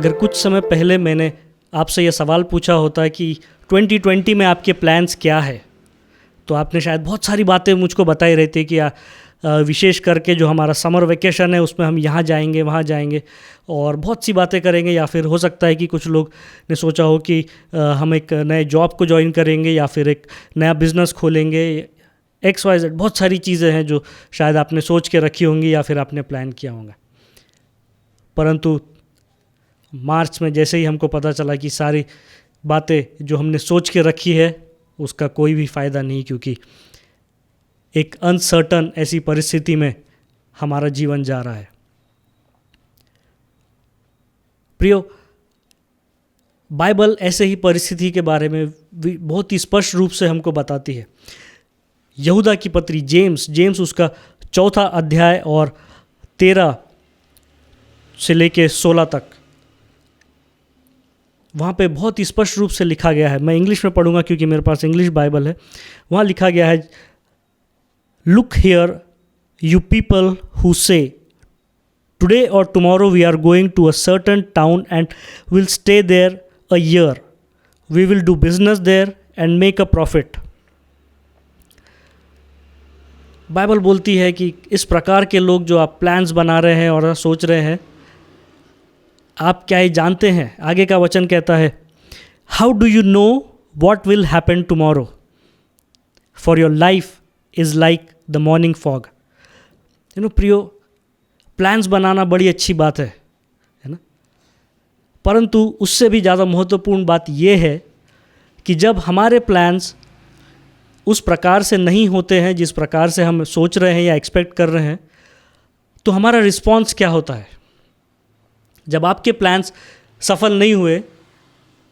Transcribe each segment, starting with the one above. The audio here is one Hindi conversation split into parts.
अगर कुछ समय पहले मैंने आपसे यह सवाल पूछा होता है कि 2020 में आपके प्लान्स क्या है, तो आपने शायद बहुत सारी बातें मुझको बताई रहती कि विशेष करके जो हमारा समर वेकेशन है उसमें हम यहाँ जाएंगे वहाँ जाएंगे और बहुत सी बातें करेंगे, या फिर हो सकता है कि कुछ लोग ने सोचा हो कि हम एक नए जॉब को ज्वाइन करेंगे या फिर एक नया बिज़नेस खोलेंगे। XYZ बहुत सारी चीज़ें हैं जो शायद आपने सोच के रखी होंगी या फिर आपने प्लान किया होगा। परंतु मार्च में जैसे ही हमको पता चला कि सारी बातें जो हमने सोच के रखी है उसका कोई भी फ़ायदा नहीं, क्योंकि एक अनसर्टन ऐसी परिस्थिति में हमारा जीवन जा रहा है। प्रियो, बाइबल ऐसे ही परिस्थिति के बारे में बहुत ही स्पष्ट रूप से हमको बताती है। यहूदा की पत्री जेम्स उसका 4 अध्याय और 13 से लेके 16 तक, वहाँ पे बहुत ही स्पष्ट रूप से लिखा गया है। मैं इंग्लिश में पढ़ूंगा क्योंकि मेरे पास इंग्लिश बाइबल है। वहाँ लिखा गया है, look here you people who say today और tomorrow we are going to a certain town and will stay there a year, we will do business there and make a profit. Bible बोलती है कि इस प्रकार के लोग जो आप प्लान्स बना रहे हैं और सोच रहे हैं, आप क्या ये जानते हैं? आगे का वचन कहता है, how do you know what will happen tomorrow, for your life is like the morning fog. प्रियो, प्लान्स बनाना बड़ी अच्छी बात है ना, परंतु उससे भी ज़्यादा महत्वपूर्ण बात यह है कि जब हमारे प्लान्स उस प्रकार से नहीं होते हैं जिस प्रकार से हम सोच रहे हैं या एक्सपेक्ट कर रहे हैं, तो हमारा रिस्पॉन्स क्या होता है। जब आपके प्लान्स सफल नहीं हुए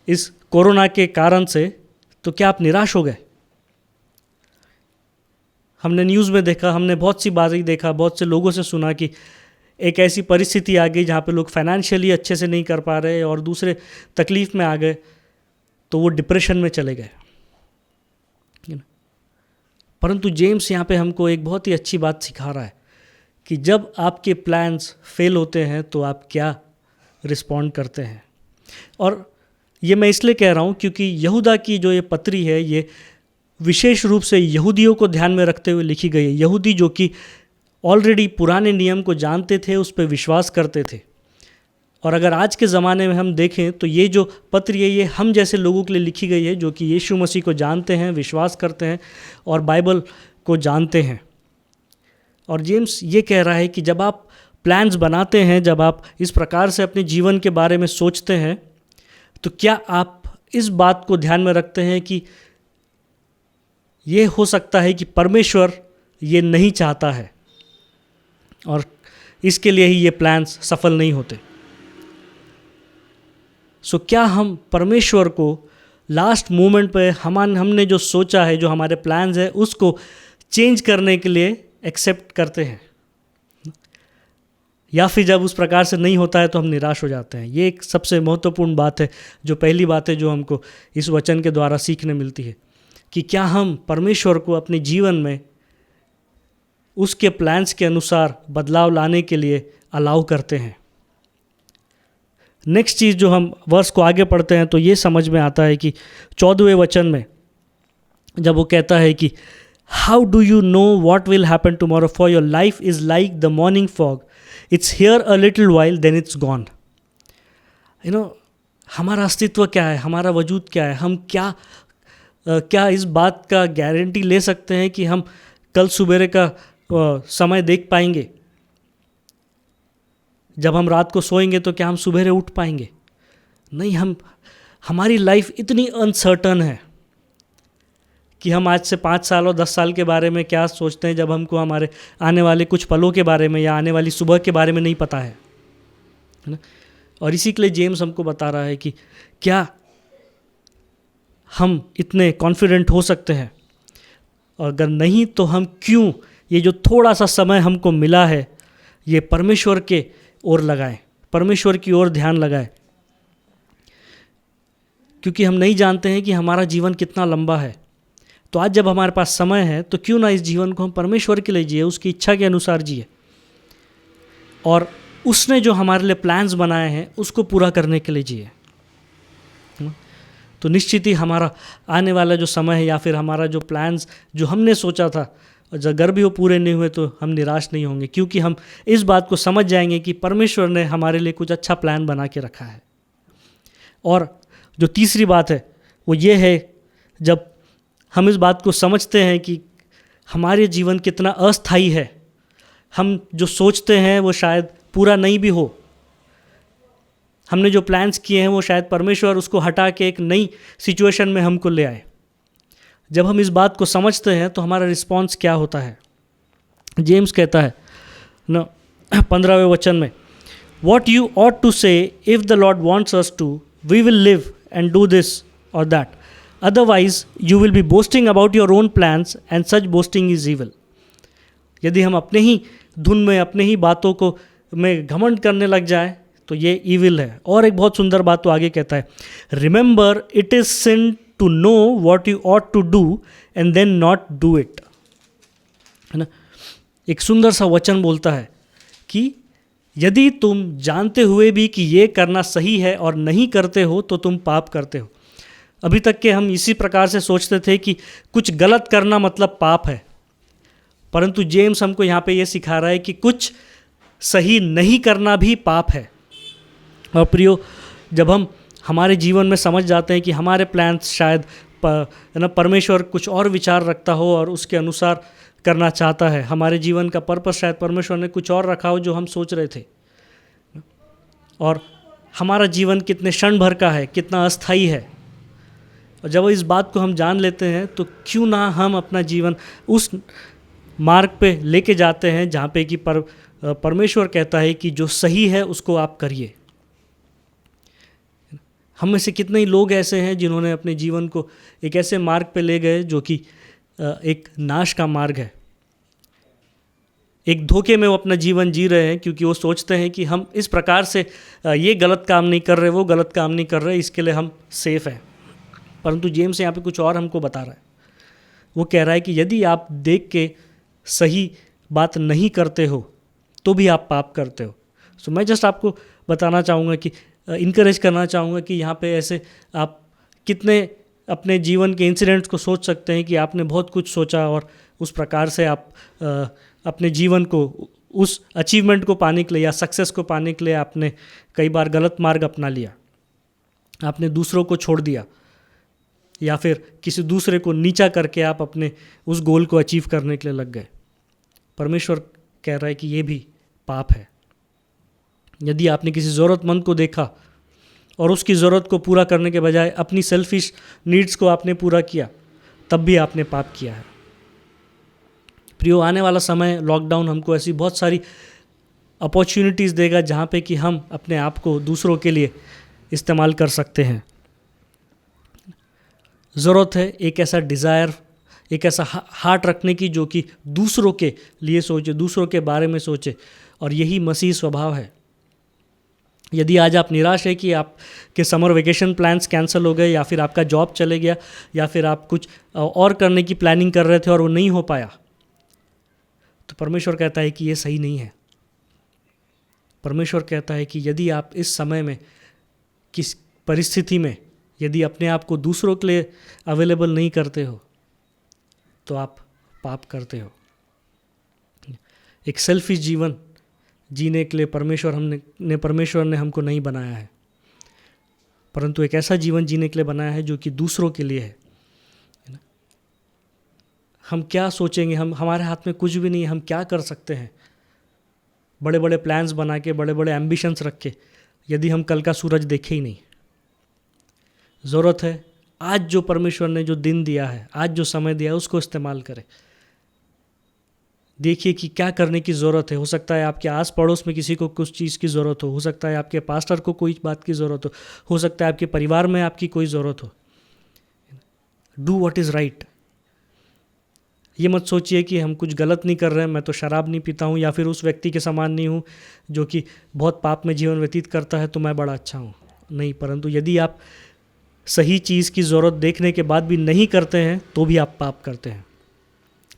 इस कोरोना के कारण से, तो क्या आप निराश हो गए? हमने न्यूज़ में देखा, हमने बहुत सी बातें देखा, बहुत से लोगों से सुना कि एक ऐसी परिस्थिति आ गई जहाँ पे लोग फाइनेंशियली अच्छे से नहीं कर पा रहे और दूसरे तकलीफ में आ गए, तो वो डिप्रेशन में चले गए। परंतु जेम्स यहाँ पे हमको एक बहुत ही अच्छी बात सिखा रहा है कि जब आपके प्लान्स फेल होते हैं तो आप क्या रिस्पॉन्ड करते हैं। और ये मैं इसलिए कह रहा हूँ क्योंकि यहूदा की जो ये पत्री है, ये विशेष रूप से यहूदियों को ध्यान में रखते हुए लिखी गई है। यहूदी जो कि ऑलरेडी पुराने नियम को जानते थे, उस पर विश्वास करते थे। और अगर आज के ज़माने में हम देखें तो ये जो पत्र है, ये हम जैसे लोगों के लिए लिखी गई है जो कि यीशु मसीह को जानते हैं, विश्वास करते हैं और बाइबल को जानते हैं। और जेम्स ये कह रहा है कि जब आप प्लान्स बनाते हैं, जब आप इस प्रकार से अपने जीवन के बारे में सोचते हैं, तो क्या आप इस बात को ध्यान में रखते हैं कि ये हो सकता है कि परमेश्वर ये नहीं चाहता है और इसके लिए ही ये प्लान्स सफल नहीं होते। सो क्या हम परमेश्वर को लास्ट मोमेंट पे हमने जो सोचा है, जो हमारे प्लान्स है, उसको चेंज करने के लिए एक्सेप्ट करते हैं, या फिर जब उस प्रकार से नहीं होता है तो हम निराश हो जाते हैं? ये एक सबसे महत्वपूर्ण बात है, जो पहली बात है जो हमको इस वचन के द्वारा सीखने मिलती है कि क्या हम परमेश्वर को अपने जीवन में उसके प्लान्स के अनुसार बदलाव लाने के लिए अलाउ करते हैं। नेक्स्ट चीज़ जो हम वर्स को आगे पढ़ते हैं तो ये समझ में आता है कि 14वें वचन में जब वो कहता है कि how do you know what will happen tomorrow, for your life is like the morning fog, it's here a little while then it's gone. हमारा अस्तित्व क्या है, हमारा वजूद क्या है, हम क्या इस बात का गारंटी ले सकते हैं कि हम कल सुबेरे का समय देख पाएंगे? जब हम रात को सोएंगे तो क्या हम सुबेरे उठ पाएंगे? नहीं। हमारी लाइफ इतनी अनसर्टन है कि हम आज से 5 साल और 10 साल के बारे में क्या सोचते हैं जब हमको हमारे आने वाले कुछ पलों के बारे में या आने वाली सुबह के बारे में नहीं पता है ना। और इसी के लिए जेम्स हमको बता रहा है कि क्या हम इतने कॉन्फिडेंट हो सकते हैं, और अगर नहीं तो हम क्यों ये जो थोड़ा सा समय हमको मिला है ये परमेश्वर के ओर लगाएं, परमेश्वर की ओर ध्यान लगाएं, क्योंकि हम नहीं जानते हैं कि हमारा जीवन कितना लंबा है। तो आज जब हमारे पास समय है तो क्यों ना इस जीवन को हम परमेश्वर के लिए जिए, उसकी इच्छा के अनुसार जिए और उसने जो हमारे लिए प्लान्स बनाए हैं उसको पूरा करने के लिए जिए। तो निश्चित ही हमारा आने वाला जो समय है या फिर हमारा जो प्लान्स जो हमने सोचा था, अगर भी वो पूरे नहीं हुए तो हम निराश नहीं होंगे, क्योंकि हम इस बात को समझ जाएंगे कि परमेश्वर ने हमारे लिए कुछ अच्छा प्लान बना के रखा है। और जो तीसरी बात है वो ये है, जब हम इस बात को समझते हैं कि हमारे जीवन कितना अस्थायी है, हम जो सोचते हैं वो शायद पूरा नहीं भी हो, हमने जो प्लान्स किए हैं वो शायद परमेश्वर उसको हटा के एक नई सिचुएशन में हमको ले आए। जब हम इस बात को समझते हैं तो हमारा रिस्पॉन्स क्या होता है? जेम्स कहता है न 15वें वचन में, what you ought to say if the Lord wants us to, we will live and do this और that, otherwise you will be boasting about your own plans and such boasting is evil. यदि हम अपने ही धुन में अपने ही बातों को में घमंड करने लग जाए तो ये ईविल है। और एक बहुत सुंदर बात तो आगे कहता है, remember it is sin to know what you ought to do and then not do it, है ना। एक सुंदर सा वचन बोलता है कि यदि तुम जानते हुए भी कि ये करना सही है और नहीं करते हो तो तुम पाप करते हो। अभी तक के हम इसी प्रकार से सोचते थे कि कुछ गलत करना मतलब पाप है, परंतु जेम्स हमको यहाँ पे ये सिखा रहा है कि कुछ सही नहीं करना भी पाप है। और प्रियो, जब हम हमारे जीवन में समझ जाते हैं कि हमारे प्लान्स शायद परमेश्वर कुछ और विचार रखता हो और उसके अनुसार करना चाहता है, हमारे जीवन का पर्पस शायद परमेश्वर ने कुछ और रखा हो जो हम सोच रहे थे, और हमारा जीवन कितने क्षण भर का है, कितना अस्थायी है। और जब इस बात को हम जान लेते हैं तो क्यों ना हम अपना जीवन उस मार्ग पे लेके जाते हैं जहाँ पे कि परमेश्वर कहता है कि जो सही है उसको आप करिए। हम में से कितने ही लोग ऐसे हैं जिन्होंने अपने जीवन को एक ऐसे मार्ग पे ले गए जो कि एक नाश का मार्ग है। एक धोखे में वो अपना जीवन जी रहे हैं, क्योंकि वो सोचते हैं कि हम इस प्रकार से ये गलत काम नहीं कर रहे, वो गलत काम नहीं कर रहे, इसके लिए हम सेफ हैं। परंतु जेम्स यहाँ पे कुछ और हमको बता रहा है। वो कह रहा है कि यदि आप देख के सही बात नहीं करते हो तो भी आप पाप करते हो। सो मैं जस्ट आपको बताना चाहूँगा कि इनकरेज करना चाहूँगा कि यहाँ पे ऐसे आप कितने अपने जीवन के इंसिडेंट्स को सोच सकते हैं कि आपने बहुत कुछ सोचा और उस प्रकार से आप अपने जीवन को उस अचीवमेंट को पाने के लिए या सक्सेस को पाने के लिए आपने कई बार गलत मार्ग अपना लिया, आपने दूसरों को छोड़ दिया, या फिर किसी दूसरे को नीचा करके आप अपने उस गोल को अचीव करने के लिए लग गए। परमेश्वर कह रहा है कि ये भी पाप है। यदि आपने किसी ज़रूरतमंद को देखा और उसकी ज़रूरत को पूरा करने के बजाय अपनी सेल्फिश नीड्स को आपने पूरा किया, तब भी आपने पाप किया है। प्रियो, आने वाला समय लॉकडाउन हमको ऐसी बहुत सारी अपॉर्चुनिटीज़ देगा जहाँ पे कि हम अपने आप को दूसरों के लिए इस्तेमाल कर सकते हैं। ज़रूरत है एक ऐसा डिज़ायर, एक ऐसा हार्ट रखने की जो कि दूसरों के लिए सोचे, दूसरों के बारे में सोचे, और यही मसीह स्वभाव है। यदि आज आप निराश है कि आपके समर वेकेशन प्लान्स कैंसिल हो गए, या फिर आपका जॉब चले गया, या फिर आप कुछ और करने की प्लानिंग कर रहे थे और वो नहीं हो पाया, तो परमेश्वर कहता है कि ये सही नहीं है। परमेश्वर कहता है कि यदि आप इस समय में किस परिस्थिति में यदि अपने आप को दूसरों के लिए अवेलेबल नहीं करते हो तो आप पाप करते हो। एक सेल्फिश जीवन जीने के लिए परमेश्वर ने हमको नहीं बनाया है, परंतु एक ऐसा जीवन जीने के लिए बनाया है जो कि दूसरों के लिए है। हम क्या सोचेंगे, हमारे हाथ में कुछ भी नहीं है, हम क्या कर सकते हैं बड़े बड़े प्लान्स बना के, बड़े बड़े एम्बिशंस रख के, यदि हम कल का सूरज देखे ही नहीं। ज़रूरत है आज जो परमेश्वर ने जो दिन दिया है, आज जो समय दिया है, उसको इस्तेमाल करें। देखिए कि क्या करने की ज़रूरत है। हो सकता है आपके आस पड़ोस में किसी को कुछ चीज़ की ज़रूरत हो सकता है आपके पास्टर को कोई बात की ज़रूरत हो सकता है आपके परिवार में आपकी कोई ज़रूरत हो। Do what is right. ये मत सोचिए कि हम कुछ गलत नहीं कर रहे हैं, मैं तो शराब नहीं पीता हूँ, या फिर उस व्यक्ति के समान नहीं हूँ जो कि बहुत पाप में जीवन व्यतीत करता है, तो मैं बड़ा अच्छा हूँ। नहीं, परंतु यदि आप सही चीज़ की ज़रूरत देखने के बाद भी नहीं करते हैं तो भी आप पाप करते हैं।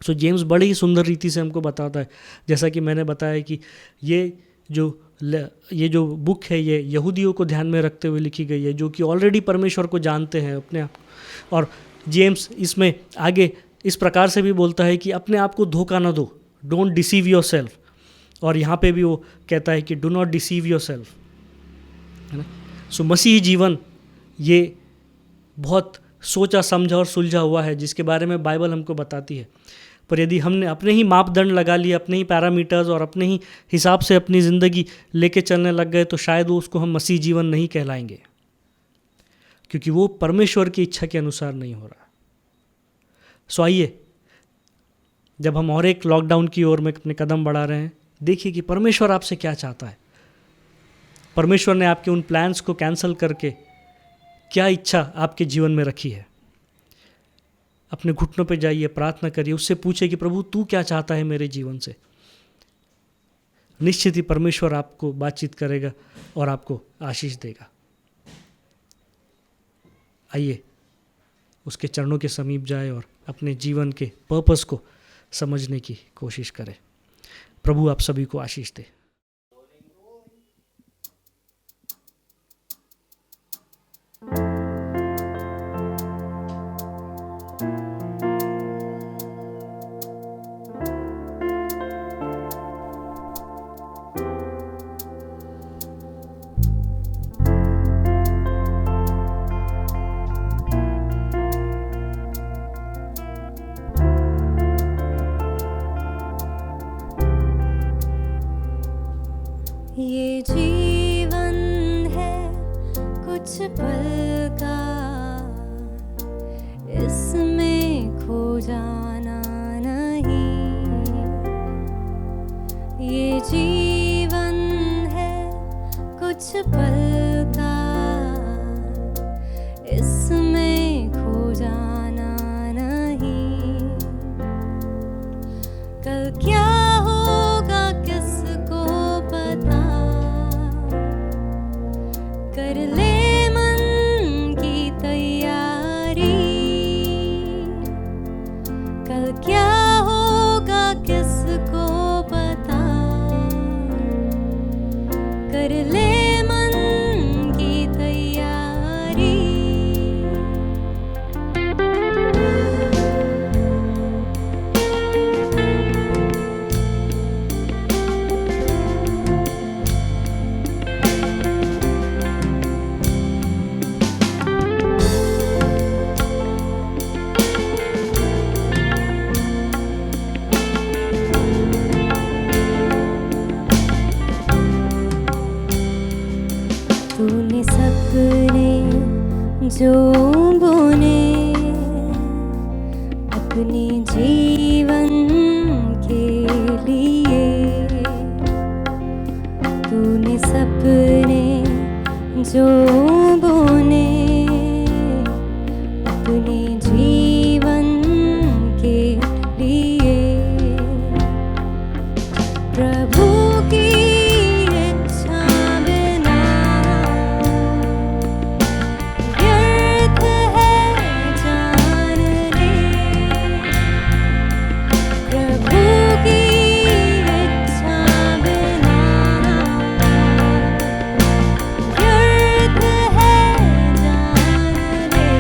सो जेम्स बड़ी ही सुंदर रीति से हमको बताता है, जैसा कि मैंने बताया कि ये जो ये जो बुक है ये यहूदियों को ध्यान में रखते हुए लिखी गई है, जो कि ऑलरेडी परमेश्वर को जानते हैं अपने आप को। और जेम्स इसमें आगे इस प्रकार से भी बोलता है कि अपने आप को धोखा ना दो, डोंट डिसीव योर सेल्फ। और यहाँ पे भी वो कहता है कि do not deceive your self, है ना। सो मसीही जीवन ये बहुत सोचा समझा और सुलझा हुआ है, जिसके बारे में बाइबल हमको बताती है। पर यदि हमने अपने ही मापदंड लगा लिए, अपने ही पैरामीटर्स और अपने ही हिसाब से अपनी ज़िंदगी लेके चलने लग गए, तो शायद वो उसको हम मसीह जीवन नहीं कहलाएंगे, क्योंकि वो परमेश्वर की इच्छा के अनुसार नहीं हो रहा। सो आइए, जब हम और एक लॉकडाउन की ओर में अपने कदम बढ़ा रहे हैं, देखिए कि परमेश्वर आपसे क्या चाहता है। परमेश्वर ने आपके उन प्लान्स को कैंसिल करके क्या इच्छा आपके जीवन में रखी है। अपने घुटनों पे जाइए, प्रार्थना करिए, उससे पूछिए कि प्रभु तू क्या चाहता है मेरे जीवन से। निश्चित ही परमेश्वर आपको बातचीत करेगा और आपको आशीष देगा। आइए उसके चरणों के समीप जाए और अपने जीवन के पर्पस को समझने की कोशिश करें। प्रभु आप सभी को आशीष दे। ये जीवन है कुछ पल का, इसमें खो जाना नहीं। ये जीवन है कुछ पल का, इसमें खो जाना नहीं। कल क्या होगा किसको पता, कर ले मन की तैयारी। कल क्या होगा किसको पता, कर ले मन की तैयारी। तूने सपने जो बुने अपने जीवन के लिए, तूने सपने जो बुने अपने जीवन के लिए। प्रभु की इच्छा बिना व्यर्थ है जान ले। प्रभु की इच्छा बिना व्यर्थ है जान ले।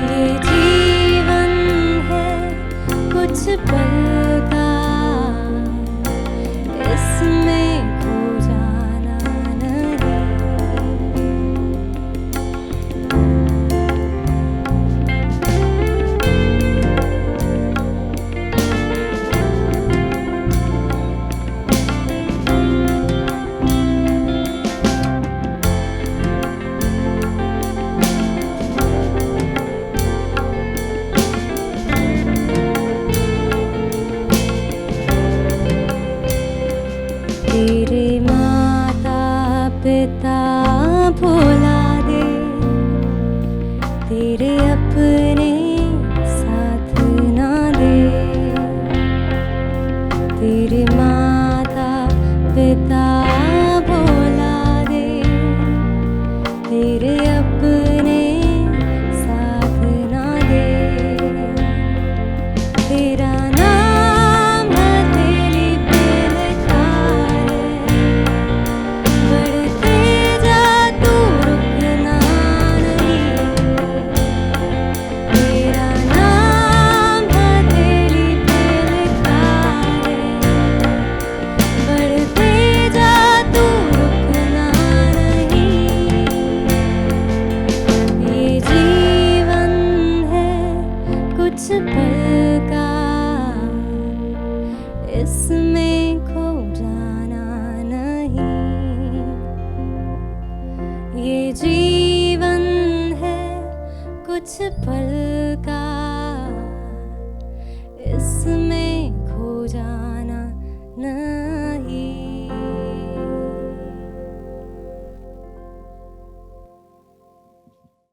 ये जीवन है कुछ पल का, इसमें खो जाना नहीं। तेरे माता पिता भुला दे, तेरे अपने साथ ना दे। तेरे माता पिता भुला दे, तेरे अपने साथ ना दे। तेरा नाम हथेली पे लिखा ये जीवन है कुछ पल का, इसमें